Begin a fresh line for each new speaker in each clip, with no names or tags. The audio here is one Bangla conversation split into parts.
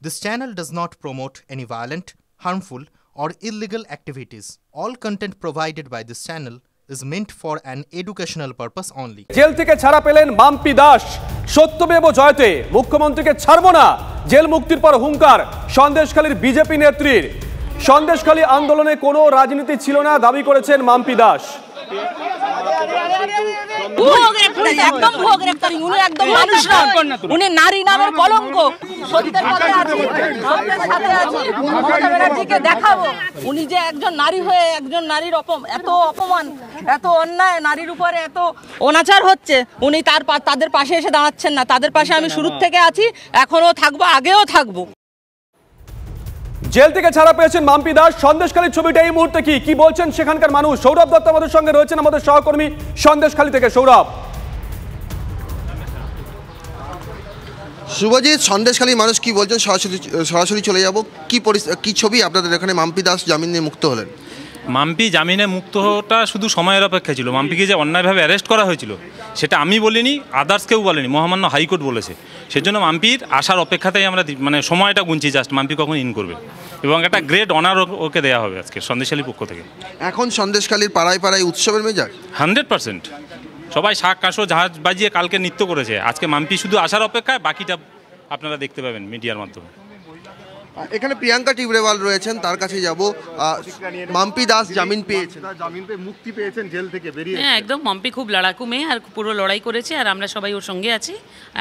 This channel does not promote any violent, harmful, or illegal activities. All content provided by this channel is meant for an educational purpose only.
Jail থেকে ছাড়া পেলেন মাম্পি দাস। সত্যমেব জয়তে, মুখ্যমন্ত্রীকে ছাড়বো না। জেল মুক্তির পর হুঙ্কার সন্দেশখালীর বিজেপি নেত্রীর। সন্দেশখালী আন্দোলনে কোনো রাজনীতি ছিল না দাবি করেছেন মাম্পি দাস।
একদম ভুয়ো গ্রেফতারি, উনি একদম মানুষ নন, উনি নারী নামের কলঙ্ক। সত্যের পথে আছি, সত্যের সাথে আছি। মমতা ব্যানার্জিকে দেখাবো উনি যে একজন নারী হয়ে একজন নারীর এত অপমান, এত অন্যায়, নারীর উপরে এত অনাচার হচ্ছে, উনি তাদের পাশে এসে দাঁড়াচ্ছেন না। তাদের পাশে আমি শুরু থেকে আছি, এখনো থাকবো, আগেও থাকবো।
জেল থেকে ছাড়া পেয়েছেন মাম্পি দাস। সন্দেশখালীর ছবিটা এই মুহূর্তে কি বলছেন সেখানকার মানুষ? সৌরভ দত্ত আমাদের সঙ্গে রয়েছেন, আমাদের সহকর্মী সন্দেশখালী থেকে। সৌরভ।
শুভজিৎ, সন্দেশখালী মানুষ কি বলছেন সরাসরি চলে যাব। কি ছবি আপনাদের এখানে? মাম্পি দাস জামিনে মুক্ত হলেন।
মাম্পি জামিনে মুক্ত হওয়াটা শুধু সময়ের অপেক্ষা ছিল। মাম্পিকে যে অন্যায়ভাবে অ্যারেস্ট করা হয়েছিল সেটা আমি বলিনি, আদার্স কেউ বলেনি, মহামান্য হাইকোর্ট বলেছে। সেজন্য মাম্পির আসার অপেক্ষাতেই আমরা সময়টা গুনছি, জাস্ট মাম্পি কখন ইন করবে, এবং একটা গ্রেট অনার ওকে দেওয়া হবে আজকে সন্দেশখালীর পক্ষ থেকে।
এখন সন্দেশখালীর পাড়ায় পাড়ায় উৎসবের মেজাজ
100%। সবাই শাক কাঁসো জাহাজ বাজিয়ে কালকে নৃত্য করেছে। আজকে মাম্পি শুধু আসার অপেক্ষায়, বাকিটা আপনারা দেখতে পাবেন মিডিয়ার মাধ্যমে।
এখানে প্রিয়াঙ্কা টিবরেওয়াল রয়েছেন, তার কাছে যাব। মাম্পি দাস জামিন পেয়ে মুক্তি পেয়েছেন জেল থেকে বেরিয়ে।
হ্যাঁ, একদম। মাম্পি খুব লড়াকু মেয়ে, আর পুরো লড়াই করেছে, আর আমরা সবাই ওর সঙ্গে আছি।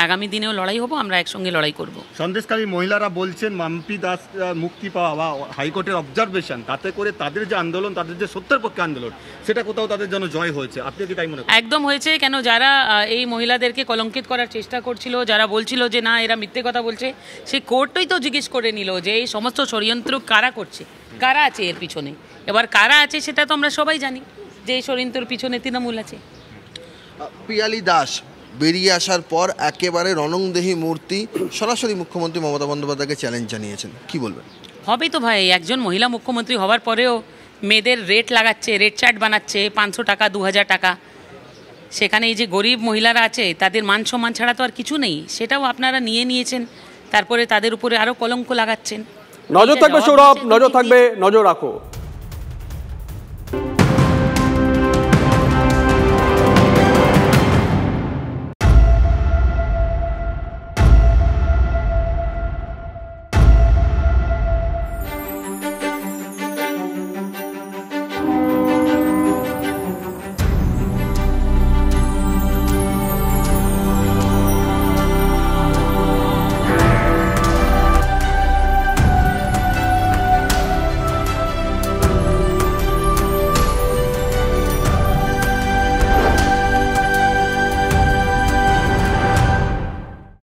আগামী দিনেও লড়াই হবো, আমরা একসঙ্গে লড়াই করব।
সন্দেশখালীর মহিলারা বলছেন মাম্পি দাস মুক্তি পাওয়া বা হাইকোর্টের অবজারভেশন, তাতে করে তাদের যে আন্দোলন, তাদের যে সত্যের পক্ষে আন্দোলন, সেটা কোথাও তাদের জন্য জয় হয়েছে। আপনি কি তাই মনে করেন?
একদম হয়েছে। কেন, যারা এই মহিলাদেরকে কলঙ্কিত করার চেষ্টা করছিল, যারা বলছিল যে না এরা মিথ্যে কথা বলছে, সেই কোর্টই তো জিজ্ঞেস করে নিল যে এই সমস্ত ষড়যন্ত্র কারা করছে, কারা আছে এর পিছনে। এবার কারা আছে সেটা তো আমরা সবাই জানি, যে এই ষড়যন্ত্রের পিছনে তৃণমূল আছে।
পিয়ালি দাস বেরিয়ে আসার পর একেবারে রণংদেহী মূর্তি, সরাসরি মুখ্যমন্ত্রী মমতা বন্দ্যোপাধ্যায়কে চ্যালেঞ্জ জানিয়েছেন। কি বলবেন?
হবেই তো ভাই, একজন মহিলা মুখ্যমন্ত্রী হওয়ার পরেও মেয়েদের রেট লাগাচ্ছে, রেট চার্ট বানাচ্ছে, 500 টাকা 2000 টাকা। সেখানে এই যে গরিব মহিলারা আছে তাদের মান সম্মান ছাড়া তো আর কিছু নেই, সেটাও আপনারা নিয়েছেন। তারপরে তাদের উপরে আরও কলঙ্ক লাগাচ্ছেন।
নজর থাকবে সৌরভ, নজর থাকবে, নজর রাখো।